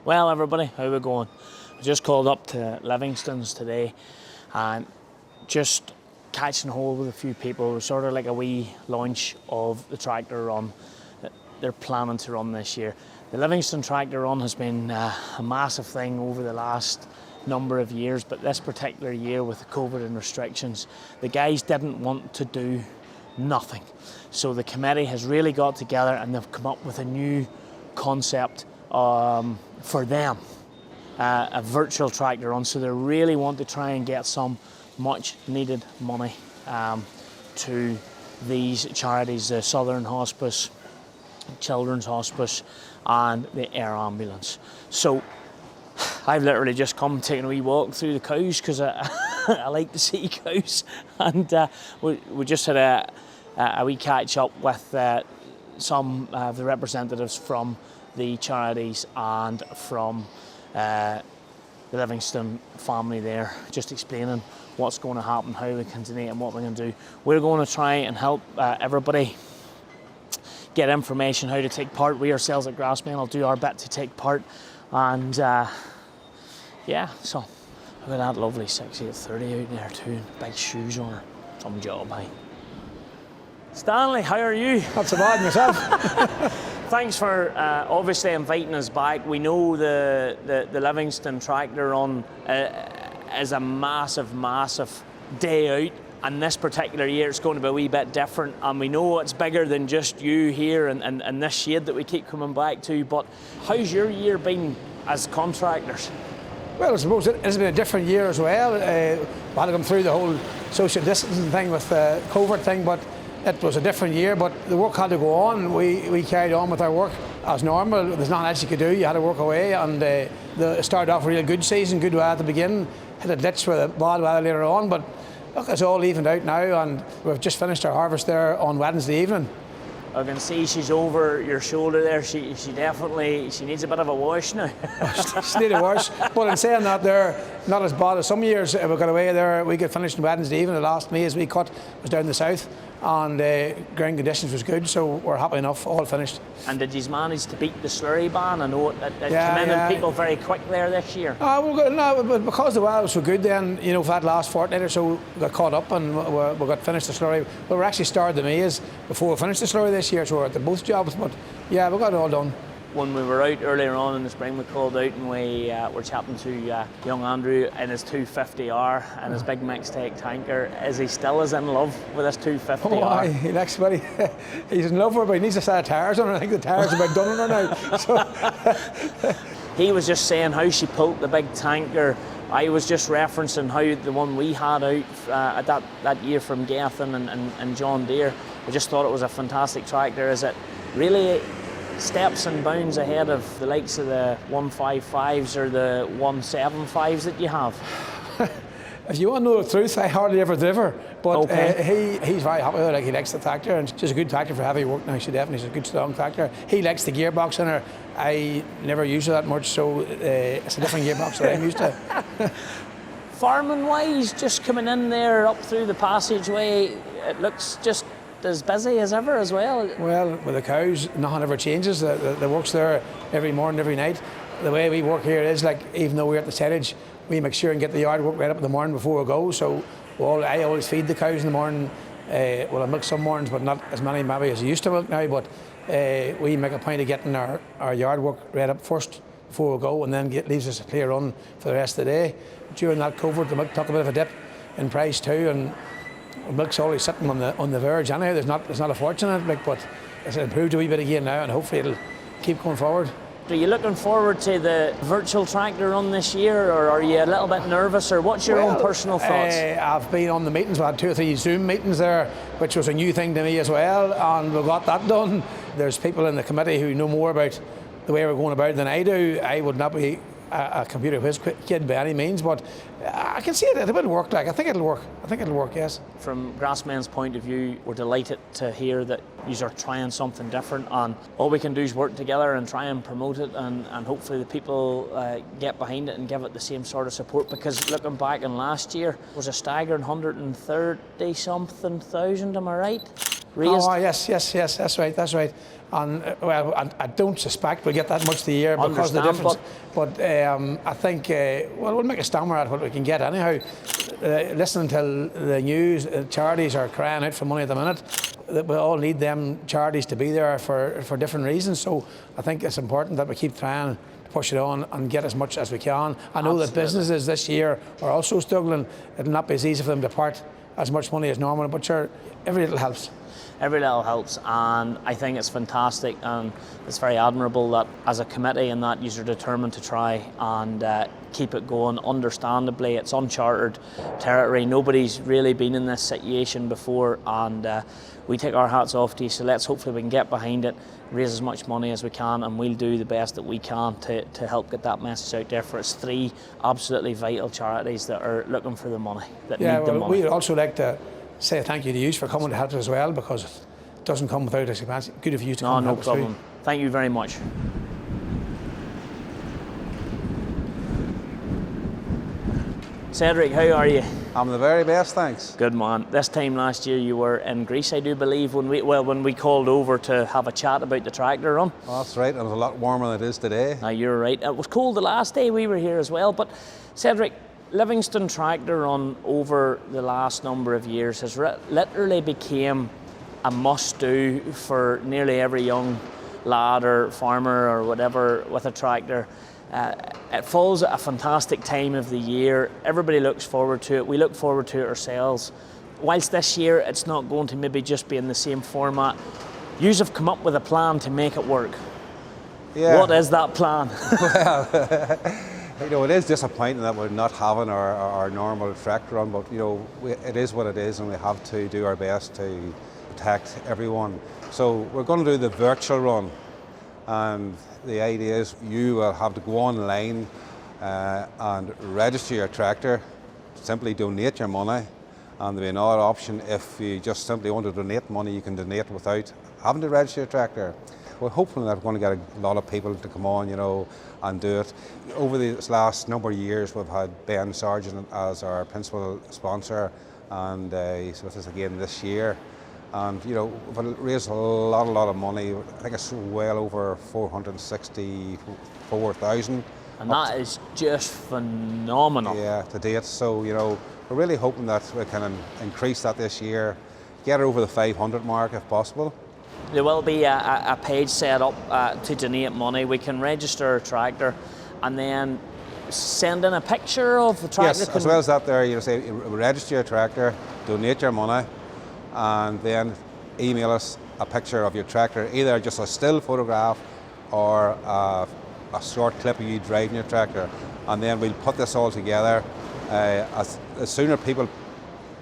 Well, everybody, how we going? I just called up to Livingstone's today and just catching hold with a few people. It was sort of like a wee launch of the tractor run that they're planning to run this year. The Livingstone tractor run has been a massive thing over the last number of years, but this particular year with the COVID and restrictions, the guys didn't want to do nothing. So the committee has really got together and they've come up with a new concept for them, a virtual tractor run. So they really want to try and get some much needed money to these charities, the Southern Hospice, Children's Hospice and the Air Ambulance. So I've literally just come taking a wee walk through the cows because I like to see cows, and we just had a wee catch up with some of the representatives from the charities and from the Livingstone family there, just explaining what's going to happen, how we can donate and what we're going to do. We're going to try and help everybody get information how to take part. We ourselves at GRASSMEN will do our bit to take part, and yeah, so look at that lovely 6830 out there too, big shoes on her, some job, hey. Stanley, how are you? Not so bad myself. Thanks for obviously inviting us back. We know the Livingstone tractor run is a massive day out, and this particular year it's going to be a wee bit different, and we know it's bigger than just you here and this shade that we keep coming back to, but how's your year been as contractors? Well, I suppose it has been a different year as well. We had to come through the whole social distancing thing with the COVID thing, but it was a different year, but the work had to go on. We carried on with our work as normal. There's nothing else you could do. You had to work away, and it started off a really good season, good weather at the beginning, hit a ditch with a bad weather later on, but look, it's all evened out now, and we've just finished our harvest there on Wednesday evening. I can see she's over your shoulder there. She definitely needs a bit of a wash now. She needs a wash. But in saying that, they're not as bad as some years. We got away there. We got finished on Wednesday evening. The last maize we cut was down the south, and ground conditions was good, so we're happy enough. All finished. And did you manage to beat the slurry ban? I know it came in and people very quick there this year. But because the weather was so good, then for that last fortnight or so, we got caught up and we got finished the slurry. But we actually started the maize before we finished the slurry this year, so we're at the both jobs. But yeah, we got it all done. When we were out earlier on in the spring, we called out and we were chatting to young Andrew in his 250R and his big mixed take tanker. Is he still as in love with his 250R? Oh, aye, he likes it. He's in love with it, but he needs a set of tyres on it. I think the tyres are about done on her now. So. He was just saying how she pulled the big tanker. I was just referencing how the one we had out that year from Gethin and John Deere. I just thought it was a fantastic tractor. Is it really steps and bounds ahead of the likes of the 155s or the 175s that you have? If you want to know the truth, I hardly ever drive, but okay. He's very happy with it. Like, he likes the tractor, and it's just a good tractor for heavy work now. She definitely is a good strong tractor. He likes the gearbox in her. I never use it that much, so it's a different gearbox that I'm used to. Farming wise, just coming in there up through the passageway, it looks just as busy as ever as well. Well, with the cows, nothing ever changes. The work's there every morning, every night. The way we work here is like, even though we're at the silage, we make sure and get the yard work right up in the morning before we go. So I always feed the cows in the morning. Well, I milk some mornings, but not as many maybe as I used to milk now. But we make a point of getting our yard work right up first before we go, and then leaves us a clear run for the rest of the day. During that COVID, the milk took a bit of a dip in price too, and milk's always sitting on the verge anyhow. There's not a fortune in it, but it's improved a wee bit again now, and hopefully it'll keep going forward. Are you looking forward to the virtual tractor run this year, or are you a little bit nervous, or what's your own personal thoughts? I've been on the meetings. We had 2 or 3 Zoom meetings there, which was a new thing to me as well, and we got that done. There's people in the committee who know more about the way we're going about it than I do. I would not be a computer whiz kid by any means, but I can see it will work. Like, I think it'll work, yes. From GRASSMEN's point of view, we're delighted to hear that you are trying something different, and all we can do is work together and try and promote it, and hopefully the people get behind it and give it the same sort of support, because looking back in last year, it was a staggering 130 something thousand, am I right? raised? Oh, yes, that's right. And well, I don't suspect we'll get that much the year because of the difference. But I think, we'll make a stammer at what we can get anyhow. Listening to the news, charities are crying out for money at the minute. That we all need them charities to be there for different reasons. So I think it's important that we keep trying to push it on and get as much as we can. I know that businesses this year are also struggling. It'll not be as easy for them to part as much money as normal, but sure, every little helps. Every little helps, and I think it's fantastic, and it's very admirable that as a committee and that you're determined to try and keep it going. Understandably, it's uncharted territory. Nobody's really been in this situation before, and we take our hats off to you. So let's hopefully we can get behind it, raise as much money as we can, and we'll do the best that we can to help get that message out there for its 3 absolutely vital charities that are looking for the money, that need the money. We'd also like to say thank you to you for coming to help us as well, because it doesn't come without us. Good of you to come and help us. No problem. Thank you very much. Cedric, how are you? I'm the very best, thanks. Good man. This time last year you were in Greece, I do believe, when we called over to have a chat about the tractor run. Oh, that's right, and it was a lot warmer than it is today. You're right. It was cold the last day we were here as well, but Cedric, Livingstone tractor run over the last number of years has literally became a must-do for nearly every young lad or farmer or whatever with a tractor. It falls at a fantastic time of the year. Everybody looks forward to it. We look forward to it ourselves. Whilst this year it's not going to maybe just be in the same format, you have come up with a plan to make it work. Yeah. What is that plan? Well, it is disappointing that we're not having our normal tractor run, but it is what it is, and we have to do our best to protect everyone. So we're going to do the virtual run, and the idea is you will have to go online and register your tractor, simply donate your money, and there'll be another option if you just simply want to donate money, you can donate without having to register your tractor. We're hoping that we're going to get a lot of people to come on, and do it. Over this last number of years, we've had Ben Sargent as our principal sponsor, and he's with us again this year. And we've raised a lot of money. I think it's well over 464,000. And that is just phenomenal. Yeah, to date. So we're really hoping that we can increase that this year, get it over the 500 mark if possible. There will be a page set up to donate money. We can register a tractor and then send in a picture of the tractor. Yes, as well as that there, you say register your tractor, donate your money, and then email us a picture of your tractor, either just a still photograph or a short clip of you driving your tractor, and then we'll put this all together. As sooner people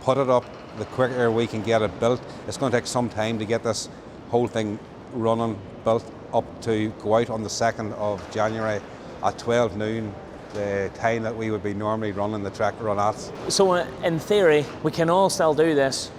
put it up, the quicker we can get it built. It's going to take some time to get this whole thing running, built up to go out on the 2nd of January at 12 noon, the time that we would be normally running the tractor run at. So in theory, we can all still do this,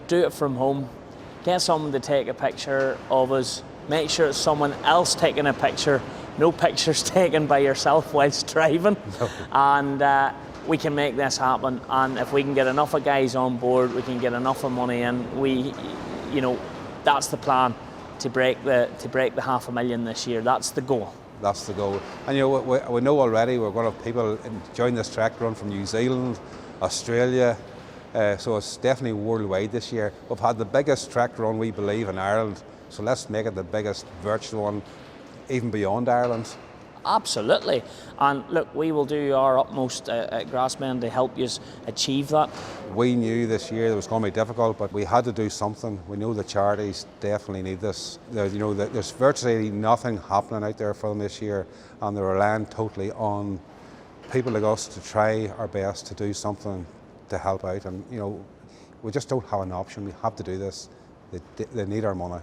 do it from home, get someone to take a picture of us, make sure it's someone else taking a picture, no pictures taken by yourself whilst driving, and we can make this happen. And if we can get enough of guys on board, we can get enough of money in, that's the plan, to break the $500,000 this year. That's the goal. That's the goal. And we know already we're going to have people join this tractor run from New Zealand, Australia, so it's definitely worldwide this year. We've had the biggest tractor run, we believe, in Ireland, so let's make it the biggest virtual one, even beyond Ireland. Absolutely. And look, we will do our utmost at GRASSMEN to help you achieve that. We knew this year it was going to be difficult, but we had to do something. We know the charities definitely need this. There's virtually nothing happening out there for them this year, and they're relying totally on people like us to try our best to do something to help out. And we just don't have an option. We have to do this. They need our money.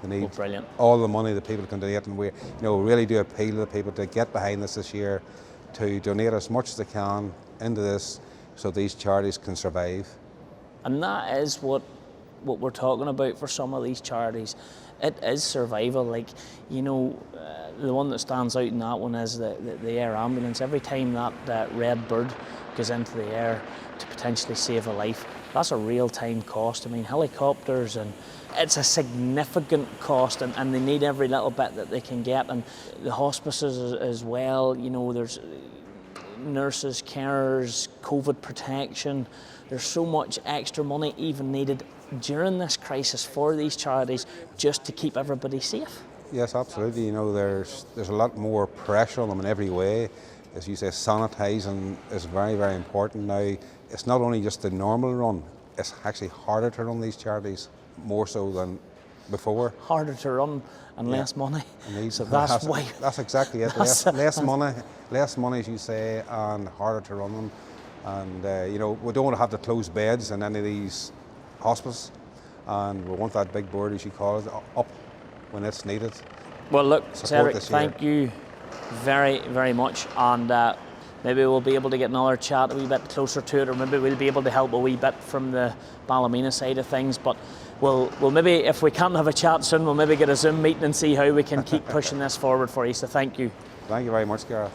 They need all the money that people can donate, and we really do appeal to the people to get behind this year, to donate as much as they can into this so these charities can survive. And that is what we're talking about for some of these charities. it is survival. Like, you know, the one that stands out in that one is the air ambulance. Every time that red bird goes into the air to potentially save a life, that's a real-time cost. I mean, helicopters, and it's a significant cost, and they need every little bit that they can get. And the hospices as well, you know, there's nurses, carers, COVID protection. There's so much extra money even needed during this crisis for these charities just to keep everybody safe. Yes, absolutely. You know, there's a lot more pressure on them in every way. As you say, sanitising is very, very important now. It's not only just the normal run, it's actually harder to run these charities, more so than before. Harder to run and less money. So that's why. That's exactly it. Less money, as you say, and harder to run them. And you know, we don't want to have to close beds in any of these hospices, and we want that big board, as you call it, up when it's needed. Well, look, Cedric, thank you very, very much, and maybe we'll be able to get another chat a wee bit closer to it, or maybe we'll be able to help a wee bit from the Ballymena side of things. But we'll maybe, if we can't have a chat soon, we'll maybe get a Zoom meeting and see how we can keep pushing this forward for you. So thank you. Thank you very much, Gareth.